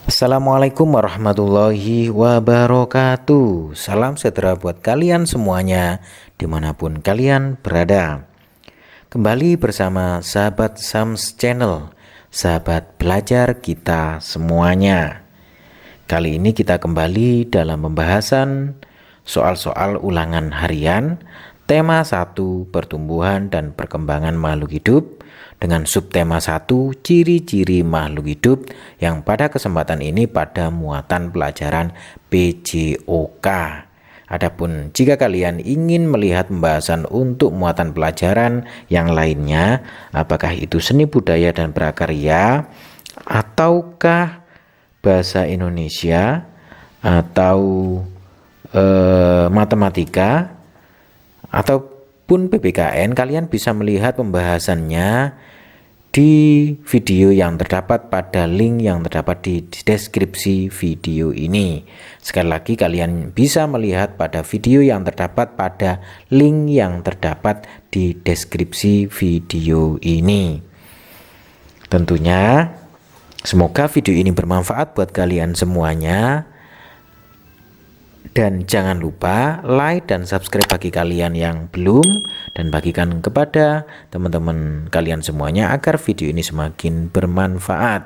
Assalamualaikum warahmatullahi wabarakatuh. Salam sejahtera buat kalian semuanya dimanapun kalian berada. Kembali bersama sahabat Sams Channel, sahabat belajar kita semuanya. Kali ini kita kembali dalam pembahasan soal-soal ulangan harian tema 1 pertumbuhan dan perkembangan makhluk hidup dengan subtema 1 ciri-ciri makhluk hidup yang pada kesempatan ini pada muatan pelajaran PJOK. Adapun jika kalian ingin melihat pembahasan untuk muatan pelajaran yang lainnya, apakah itu seni budaya dan prakarya ataukah bahasa Indonesia atau matematika ataupun PPKN, kalian bisa melihat pembahasannya di video yang terdapat pada link yang terdapat di deskripsi video ini. Sekali lagi, kalian bisa melihat pada video yang terdapat pada link yang terdapat di deskripsi video ini. Tentunya semoga video ini bermanfaat buat kalian semuanya. Dan jangan lupa like dan subscribe bagi kalian yang belum, dan bagikan kepada teman-teman kalian semuanya agar video ini semakin bermanfaat.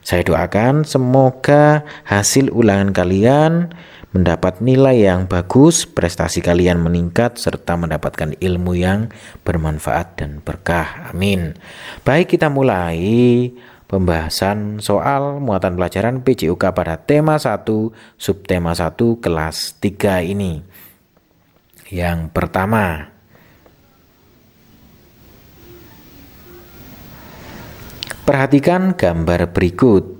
Saya doakan semoga hasil ulangan kalian mendapat nilai yang bagus, prestasi kalian meningkat, serta mendapatkan ilmu yang bermanfaat dan berkah. Amin. Baik, kita mulai pembahasan soal muatan pelajaran PJOK pada tema 1 subtema 1 kelas 3 ini. Yang pertama, perhatikan gambar berikut.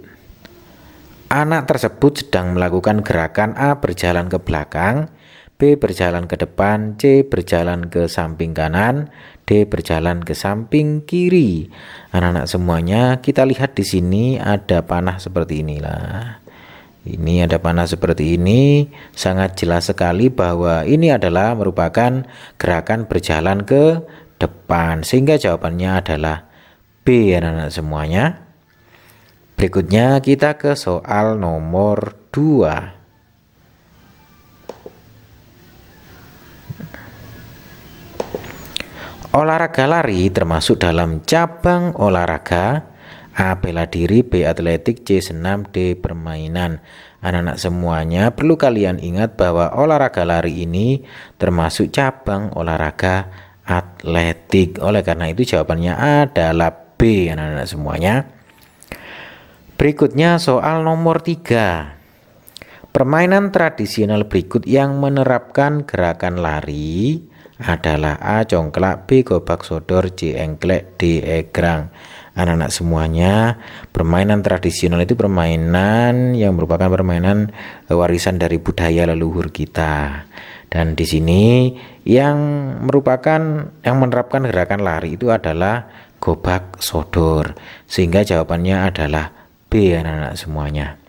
Anak tersebut sedang melakukan gerakan A berjalan ke belakang, B berjalan ke depan, C berjalan ke samping kanan, D berjalan ke samping kiri. Anak-anak semuanya, kita lihat di sini ada panah seperti inilah. Ini ada panah seperti ini, sangat jelas sekali bahwa ini adalah merupakan gerakan berjalan ke depan, sehingga jawabannya adalah B, anak-anak semuanya. Berikutnya kita ke soal nomor 2. Olahraga lari termasuk dalam cabang olahraga A. Bela diri, B. Atletik, C. Senam, D. Permainan. Anak-anak semuanya, perlu kalian ingat bahwa olahraga lari ini termasuk cabang olahraga atletik. Oleh karena itu jawabannya adalah B, anak-anak semuanya. Berikutnya soal nomor 3. Permainan tradisional berikut yang menerapkan gerakan lari adalah A. Congklak, B. Gobak sodor, C. Engklek, D. Egrang. Anak-anak semuanya, permainan tradisional itu permainan yang merupakan permainan warisan dari budaya leluhur kita. Dan di sini yang menerapkan gerakan lari itu adalah gobak sodor, sehingga jawabannya adalah B, anak-anak semuanya.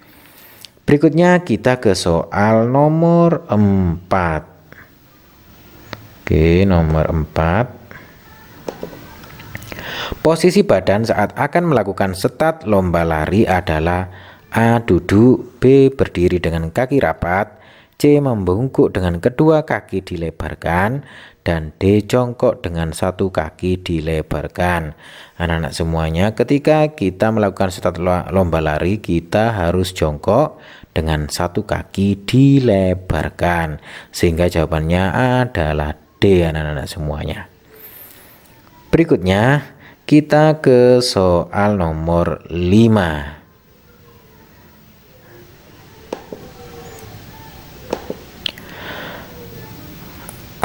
Berikutnya kita ke soal nomor 4. Oke, nomor 4. Posisi badan saat akan melakukan start lomba lari adalah A. Duduk, B. Berdiri dengan kaki rapat, C. Membungkuk dengan kedua kaki dilebarkan, dan D. Jongkok dengan satu kaki dilebarkan. Anak-anak semuanya, ketika kita melakukan start lomba lari, kita harus jongkok dengan satu kaki dilebarkan, sehingga jawabannya adalah D, anak-anak semuanya. Berikutnya kita ke soal nomor 5.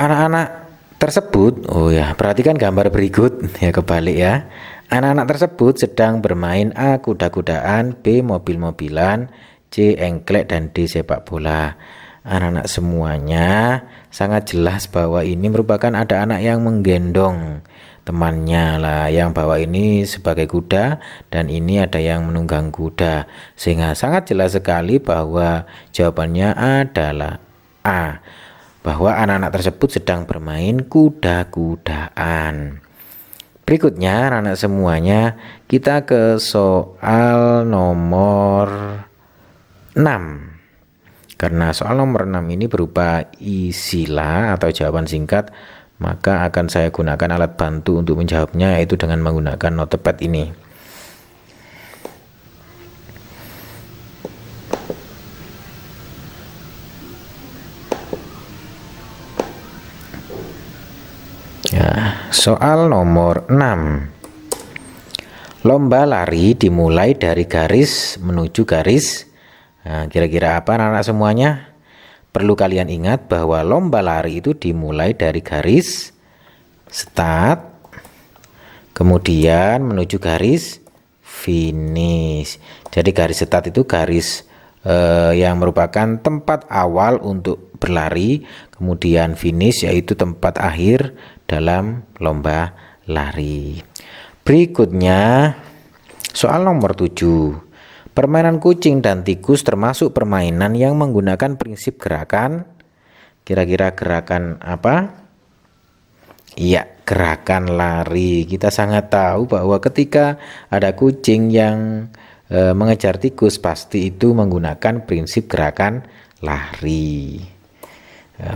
Anak-anak tersebut, perhatikan gambar berikut ya, kebalik ya. Anak-anak tersebut sedang bermain A. kuda-kudaan, B. mobil-mobilan, C. engklek, dan D. sepak bola. Anak-anak semuanya, sangat jelas bahwa ini merupakan ada anak yang menggendong temannya lah, yang bawa ini sebagai kuda, dan ini ada yang menunggang kuda, sehingga sangat jelas sekali bahwa jawabannya adalah A, bahwa anak-anak tersebut sedang bermain kuda-kudaan. Berikutnya anak-anak semuanya, kita ke soal nomor 6. Karena soal nomor 6 ini berupa isilah atau jawaban singkat, maka akan saya gunakan alat bantu untuk menjawabnya, yaitu dengan menggunakan notepad ini. Ya, soal nomor 6. Lomba lari dimulai dari garis menuju garis. Nah, kira-kira apa anak-anak semuanya? Perlu kalian ingat bahwa lomba lari itu dimulai dari garis start, kemudian menuju garis finish. Jadi garis start itu garis yang merupakan tempat awal untuk berlari, kemudian finish yaitu tempat akhir dalam lomba lari. Berikutnya soal nomor 7. Permainan kucing dan tikus termasuk permainan yang menggunakan prinsip gerakan. Kira-kira gerakan apa? Iya, gerakan lari. Kita sangat tahu bahwa ketika ada kucing yang mengejar tikus, pasti itu menggunakan prinsip gerakan lari.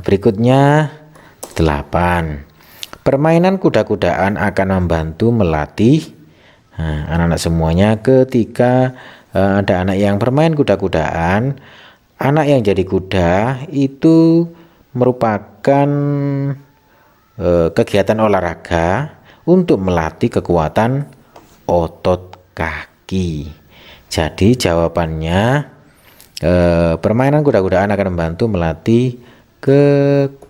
Berikutnya 8. Permainan kuda-kudaan akan membantu melatih anak-anak semuanya. Ketika ada anak yang bermain kuda-kudaan, anak yang jadi kuda itu merupakan kegiatan olahraga untuk melatih kekuatan otot kaki. Jadi jawabannya permainan kuda-kudaan akan membantu melatih kekuatan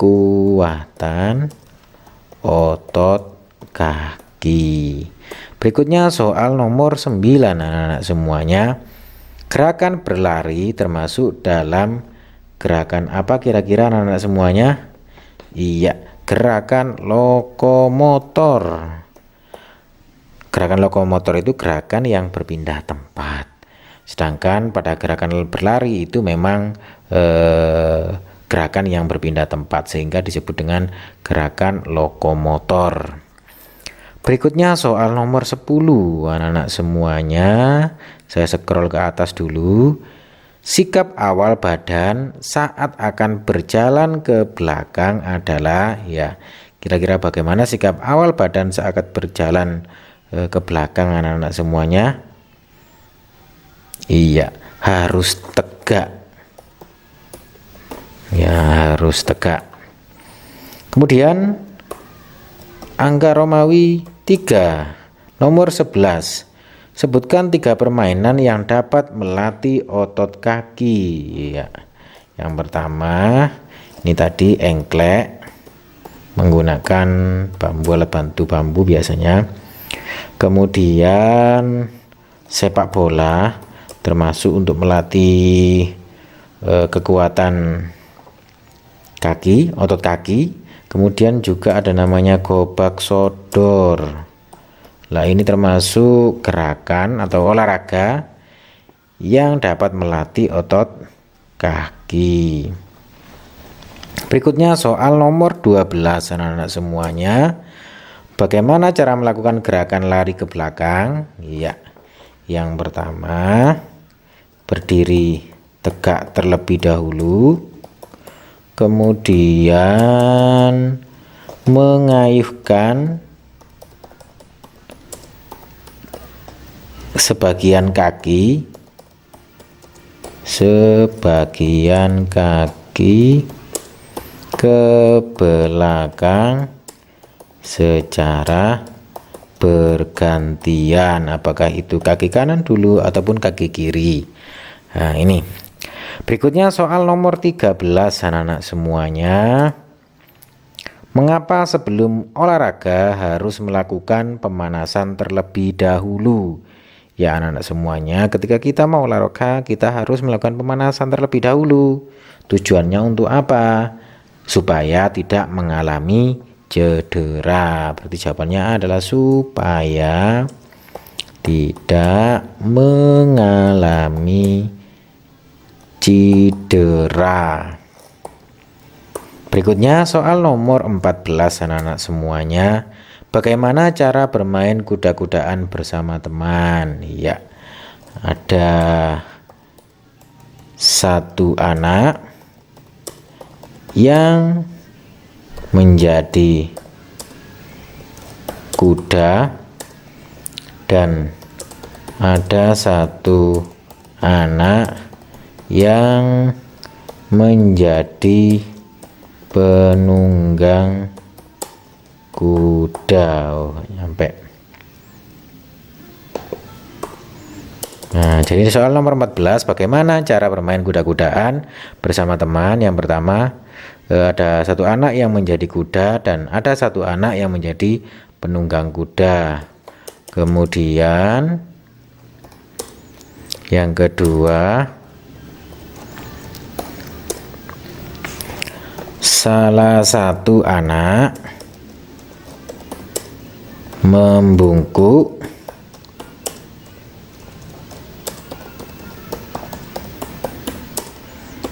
otot kaki. Berikutnya soal nomor 9 anak-anak semuanya. Gerakan berlari termasuk dalam gerakan apa kira-kira anak-anak semuanya? Iya, gerakan lokomotor. Gerakan lokomotor itu gerakan yang berpindah tempat. Sedangkan pada gerakan berlari itu memang gerakan yang berpindah tempat, sehingga disebut dengan gerakan lokomotor. Berikutnya soal nomor 10 anak-anak semuanya. Saya scroll ke atas dulu. Sikap awal badan saat akan berjalan ke belakang adalah, ya, kira-kira bagaimana sikap awal badan saat berjalan ke belakang anak-anak semuanya? Iya, harus tegak. Ya, harus tegak. Kemudian angka Romawi 3, nomor 11. Sebutkan 3 permainan yang dapat melatih otot kaki. Ya. Yang pertama, ini tadi engklek, menggunakan bambu, alat bantu bambu biasanya. Kemudian sepak bola, termasuk untuk melatih kekuatan kaki, otot kaki. Kemudian juga ada namanya gobak sodor. Nah, ini termasuk gerakan atau olahraga yang dapat melatih otot kaki. Berikutnya soal nomor 12 anak-anak semuanya. Bagaimana cara melakukan gerakan lari ke belakang? Iya. Yang pertama, berdiri tegak terlebih dahulu. Kemudian mengayuhkan sebagian kaki ke belakang secara bergantian. Apakah itu kaki kanan dulu ataupun kaki kiri? Nah, ini. Berikutnya soal nomor 13 anak-anak semuanya. Mengapa sebelum olahraga harus melakukan pemanasan terlebih dahulu? Ya anak-anak semuanya, ketika kita mau olahraga kita harus melakukan pemanasan terlebih dahulu. Tujuannya untuk apa? Supaya tidak mengalami cedera. Berarti jawabannya adalah supaya tidak mengalami cedera. Berikutnya soal nomor 14 anak-anak semuanya. Bagaimana cara bermain kuda-kudaan bersama teman? Ya, ada satu anak yang menjadi kuda dan ada satu anak yang menjadi penunggang kuda. Nyampe. Nah, jadi soal nomor 14, bagaimana cara bermain kuda-kudaan bersama teman. Yang pertama, ada satu anak yang menjadi kuda dan ada satu anak yang menjadi penunggang kuda. Kemudian yang kedua, salah satu anak membungkuk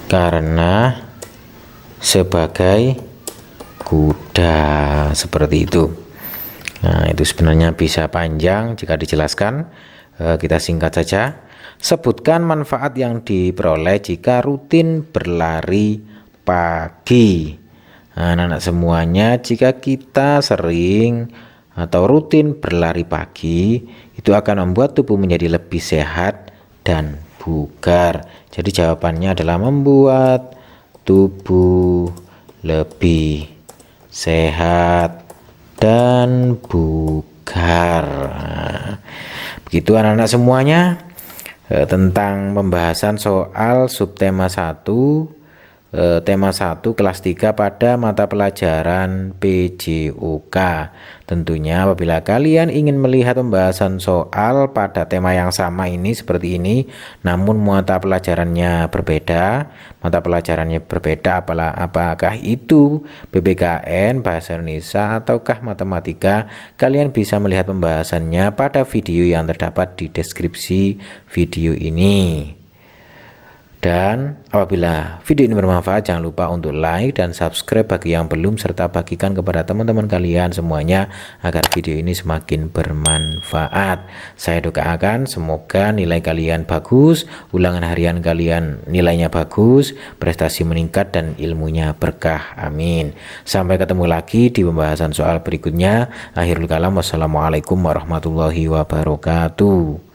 karena sebagai kuda, seperti itu. Nah, itu sebenarnya bisa panjang jika dijelaskan. Kita singkat saja. Sebutkan manfaat yang diperoleh jika rutin berlari pagi. Nah, anak-anak semuanya, jika kita sering atau rutin berlari pagi, itu akan membuat tubuh menjadi lebih sehat dan bugar. Jadi jawabannya adalah membuat tubuh lebih sehat dan bugar. Nah, begitu anak-anak semuanya tentang pembahasan soal subtema 1 tema 1 kelas 3 pada mata pelajaran PJOK. Tentunya apabila kalian ingin melihat pembahasan soal pada tema yang sama ini seperti ini, namun mata pelajarannya berbeda, apakah itu PPKN, Bahasa Indonesia, ataukah Matematika, kalian bisa melihat pembahasannya pada video yang terdapat di deskripsi video ini. Dan apabila video ini bermanfaat, jangan lupa untuk like dan subscribe bagi yang belum, serta bagikan kepada teman-teman kalian semuanya agar video ini semakin bermanfaat. Saya doakan semoga nilai kalian bagus, ulangan harian kalian nilainya bagus, prestasi meningkat dan ilmunya berkah. Amin. Sampai ketemu lagi di pembahasan soal berikutnya. Akhirul kalam, wassalamualaikum warahmatullahi wabarakatuh.